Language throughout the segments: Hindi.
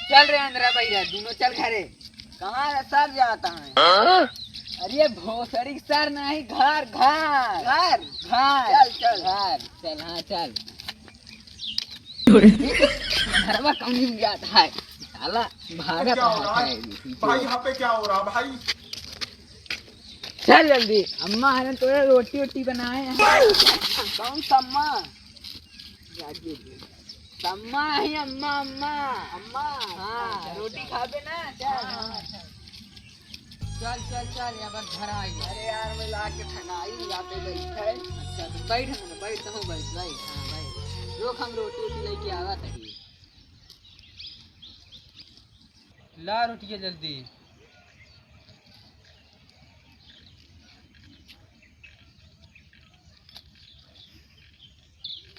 चल रहे अंदर भैया दोनों चल घरे। कहाँ सर जाता है? अरे भोसड़ी सर नहीं घर घर घर घर चल चल घर चल। हाँ चल घरवा कौन जाता है साला भागा भाई यहाँ पे क्या हो रहा भाई? चल जल्दी। अम्मा ने तोरे रोटी वोटी बनाए हैं। कौन सम्मा? अम्मा ही अम्मा अम्मा अम्मा हाँ रोटी खाबे ना। चल चल चल चल यहाँ पर घर आई। अरे यार मैं ला के ठंगाई यहाँ पे बैठे। अच्छा तो बैठ ना बैठ तो बैठ बैठ। हाँ बैठ रोक हम रोटी वोटी लेके आवा तही। ला रोटी जल्दी।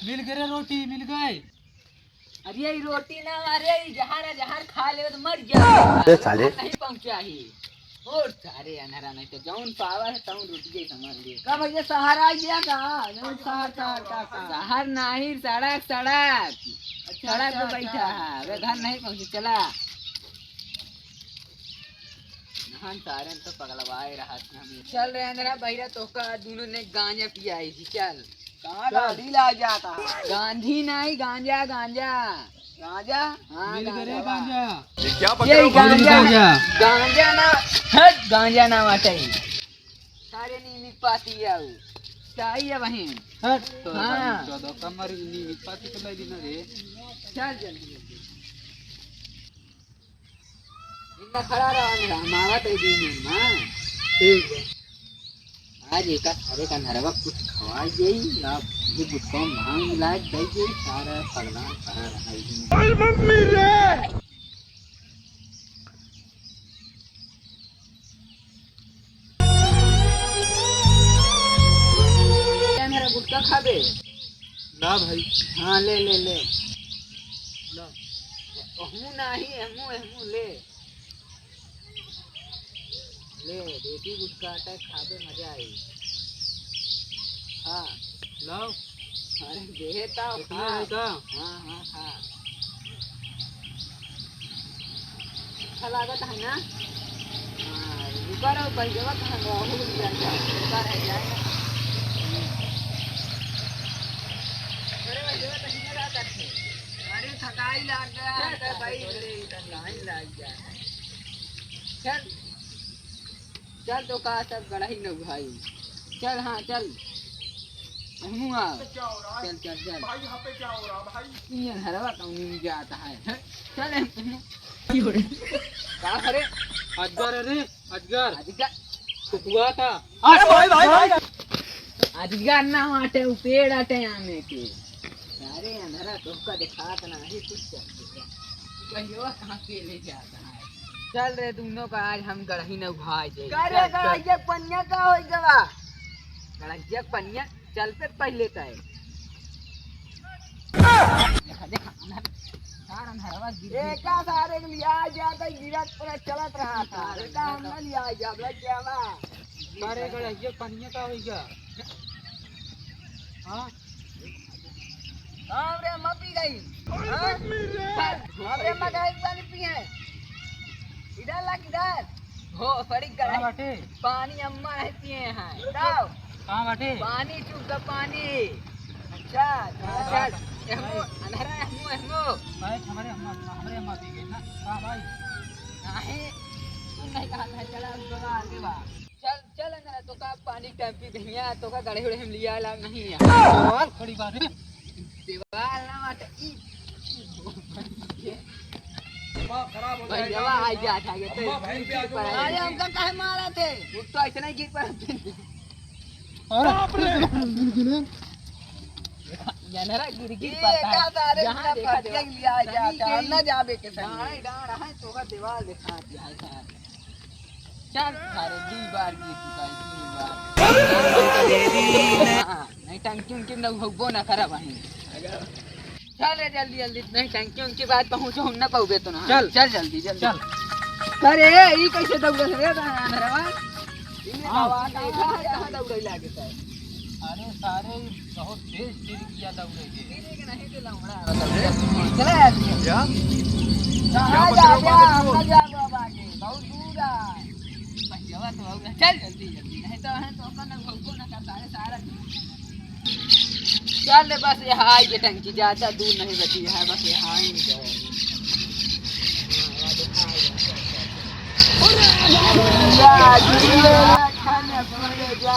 मिल गए रोटी मिल गए। अरे ये रोटी ना अरे जहाँ खा ले तो मर गया साले नहीं पहुँचा ही। और सारे अनहरा नहीं तो जौन पावा है तौन रोटी के समझ ले। कब भैया सहारा आ गया कहाँ? शहर शहर नहीं सड़क सड़क सड़क पे बैठा है वे घर नहीं पहुँचे। चला नहान सारे तो पगलवाए रहा था। चल रहे अंदर भैया तो का दोनों ने गांजा पिया है। चल कहाँ गाड़ी ला जाता है? गांधी नहीं गांजा गांजा गांजा हाँ मिल गए गांजा गांजा। ये क्या यही गांजा गांजा। गांजा ना हट गांजा ना वाटई सारे नीमी पाती आऊ चाहिए वहीं। हट तो हाँ। चौदह कमर नी पाती तो लाई दिन रे। चल जल्दी इतना खड़ा रहा मेरा हमारा तो दिन ना ठीक है। आज एक अरे का नरवा कुछ खवा गई आप ये गुस्सा भांग लाग गई सारा पगला खड़ा रहा है। मम्मी रे क्या मेरा गुस्सा खा दे ना भाई। हाँ ले ले ले हमू नहीं हमू हमू ले ले रोटी गुटका आटा खाबे मजा आई। हाँ लाओ अरे देता कितना है का? हाँ हाँ हाँ अच्छा लागत है ना। हाँ रुका रहो पैसा कहाँ रहू रुका रह जाए। अरे पैसा तो नहीं रहा करते। अरे थकाई लग गया है भाई। लाइन लग गया है। चल चल तो का सब गढ़ाई न भाई। चल हाँ चल हमू आ क्या हो रहा है? चल चल चल भाई यहाँ पे क्या हो रहा भाई? ये हरवा कौन में जाता है। चल हमू का करे अजगर अरे अजगर अजगर कुकुआ था। अरे भाई अजगर ना आटे पेड़ आटे आने के सारे अंधेरा तो का दिखात ना ही कुछ कहियो कहाँ पे ले जाता है। चल रे दोनों का आज हम गढ़ही न भाई दे। करे गड़ा पन्या का हो गवा? गढ़िया पनिया चल पे पहले तय देखा देखा सारा अंधेरा गिर एका सारे के लिया जाता गिरत पर चलत रहा था। एका हम न लिया जा बोला क्या बा? मारे गड़ा ये पनिया का होगा। हाँ हमरे अम्मा पी गई। हमरे अम्मा गई पानी पिए। इधर ला किधर? हो फड़ी कहाँ गढ़ी बाटे? पानी अम्मा नहीं पिए हैं। बताओ। कहाँ बाटे? पानी चुप का पानी। अच्छा चल हमो अंधेरा हमो हमो भाई हमारे अम्मा पी गई ना। कहाँ भाई? नहीं तू नहीं कहा था। चला जगह आगे बा। चल चल अंदर तो का पानी टैंपी भैया तो का गड़े हुए हम लिया ला नहीं है। बहुत बड़ी बात है। दीवार ना मत ई खराब हो भाई जाएगा। जवा आ जा था ये तो अम्मा भाई पे आ जाओ। अरे हमका काहे मारा थे? वो तो ऐसे नहीं गिर पर जनरा गिर गिर ये पड़ता एका है। सारे जहाँ के देखा पटिया के लिया जाता। हम न जाबे के संग। डाढ़ डाढ़ है तो का दीवार दिखा दिया है साहब। चल सारे 2 बार गिर चुका है 3 बार। हाँ, नहीं टंकी उनकी न भगबो न करा वहीं। चल रे जल्दी जल्दी नहीं टंकी उनकी बात पहुँचो हम न पहुँचे तो ना। चल। चल जल्दी जल्दी चल। अरे ये कैसे दौड़ रे अंधरवा हाँ। कहाँ दौड़ लागे है। अरे सारे बहुत तेज तीर किया दौड़े थे। नहीं तो लंगड़ा चला क्या? कहाँ जा गया हमका जा बाबा के बहुत दूर है पहियावा तो होगा चल जल्दी जल्दी नहीं तो है तो अपन भौको ना का सारा चल बस ये हाई के टंकी ज्यादा दूर नहीं बची है बस ये हाई में जाओ जा झूले खाने पड़े जा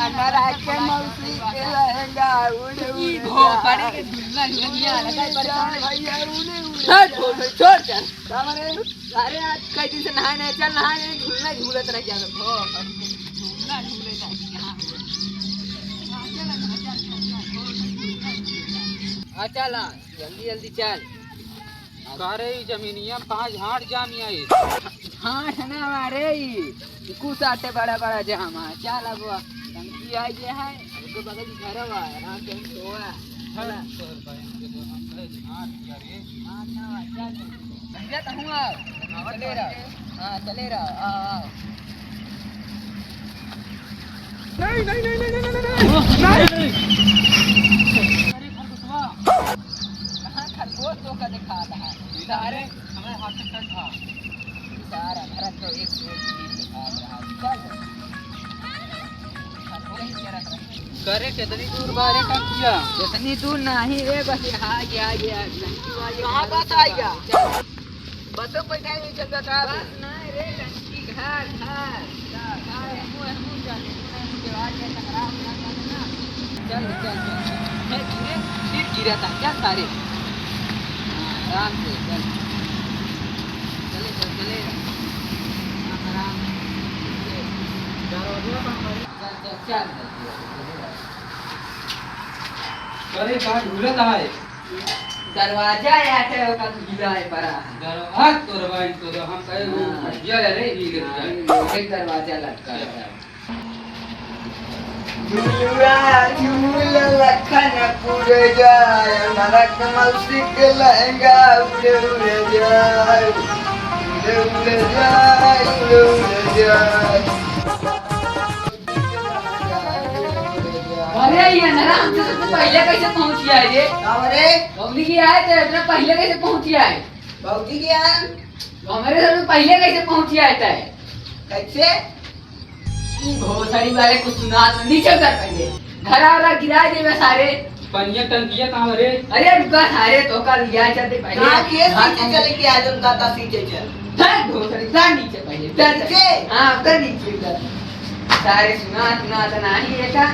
अनरा के मौसी के लहंगा उड़े उड़े भो पड़े के झूलना झूलिया लगा परेशान भैया उड़े छोड़ चल हमारे अरे आज कई दिन से नहाए नहीं चल नहाए झूलना झूलत रह गया भो झूलना झूले चल जल्दी जल्दी चल करे जमीनिया 5 हाट जामिया हाँ है ना हमारे कुछ आटे बड़ा बड़ा जाम है चल अब टंकी आई ये है उसके बगल में घर हुआ है आराम से सोया भैया तो हूँ चले रहा हाँ चले रहा आओ नहीं नहीं नहीं नहीं नहीं कहाँ खरगोश तो का दिखा रहा है सारे हमारे हाथ में चल था सारा घर तो एक दिखा रहा है करे कितनी दूर बारे का किया इतनी दूर नहीं रे बस यहाँ गया कहाँ बस आ गया बसों पर नहीं चलता था बस नहीं रे टंकी घर घर चल चल चल फिर गिरा था क्या सारे आराम से चल चले चल चले आराम से चल चल चल करे का झूलत है दरवाजा याटे का गिरा है परा दरवाजा तोरवाइन तो हम कहे वो ये रे ही एक दरवाजा लटका है झूला झूल लखन पूरे जाए हमारा कमल सिक लहंगा उड़े उड़े जाए उड़े उड़े जाए उड़े उड़े जाए अरे ये नारायण से तो पहले कैसे पहुंच गया ये अरे गौनी की आए थे इतना पहले कैसे पहुंच गया है बाबूजी क्या हमारे घर में पहले कैसे पहुंच गया है कैसे बहुत सारी बारे कुछ सुना तो नीचे उतर पहले घर आ गिरा दे मैं सारे पनिया टंकिया कहां रे अरे रुका सारे तो का लिया चलते पहले कहाँ के सीचे चले के आज हम दादा सीचे चल धर बहुत सारी जा नीचे पहले नीचे? हां उतर नीचे उतर सारे सुना तो नहीं है का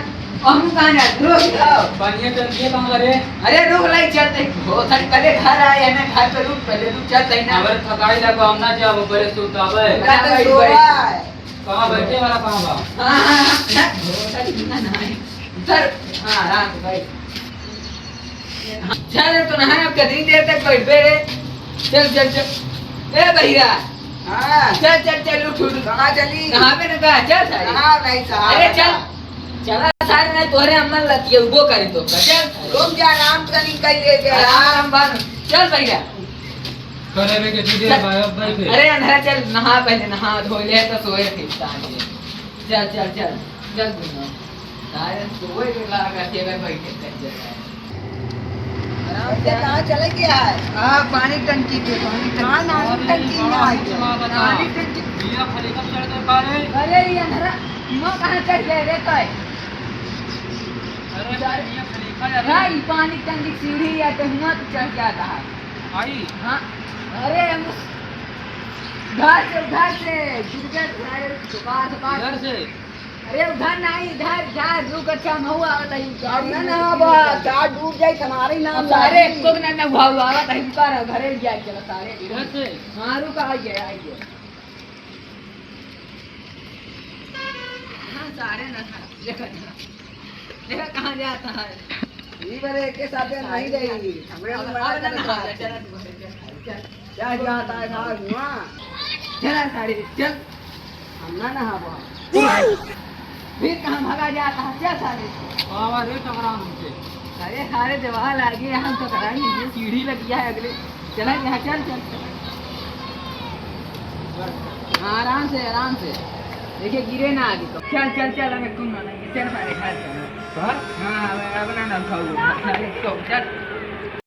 हम कहां जा रुक जाओ पनिया टंकिया कहां रे अरे रुक लाई चलते बहुत सारी पहले घर आए हैं घर पे रुक पहले रुक चलते ना हमारे थकाई लगा हम ना जाओ बड़े सुतावे रात सोया है कहां बैठे वाला कहां बा हां बहुत सारी बिना नहाए उतर हां आराम से बैठ चल तो नहाए अब कितनी देर तक बैठे रे चल चल चल ए भैया हाँ चल चल चल उठ उठ कहाँ चली कहां पे न कहा चल सारे कहाँ नहीं साहब अरे चल चला सारे नहीं तोरे अम्मन लतिए वो करे तो चल रुक जा आराम करी कहीं ले गया आराम बान चल भैया करे में के दीदी भाई पे अरे अंधेरा चल नहा पहले नहा धो ले तो सोए फिर ताने चल चल चल चल बुना सारे सोए के लगा के बैठे कर से कहाँ चले गया है हां पानी टंकी पे पानी कहाँ नानी टंकी में आई है? पानी टंकी बिया खाली कब चढ़ दे पारे अरे ये अंधेरा मो कहां चढ़ गए रे तय अरे बिया खाली का जा भाई पानी टंकी सीढ़ी या तो हुआ तो चढ़ जाता है आई हाँ अरे घर से गिर गए दुकान इधर से अरे उधर नहीं इधर रुक अच्छा हम हुआ आवता ही ना ना बा चार डूब जाए तुम्हारे नाम सारे को ना हुआ आवता ही कर घरे गया चला सारे इधर से हां रुक आइए हां सारे ना देखा कहां जाता है ये बड़े के साथ नहीं रहेगी हमरे क्या जाता है ना हुआ चला सारे चल हम ना नहा बा फिर कहां भागा जाता है चल सारे बाबा रे टकराम हमसे अरे सारे देवाल आ गए हम तो कराएंगे ये सीढ़ी लगी है अगले चला यहाँ चल आराम से देखिए गिरे ना आगे तो चल हमें तुम ना चल सारे घर चल घर हाँ अब ना खाओ चल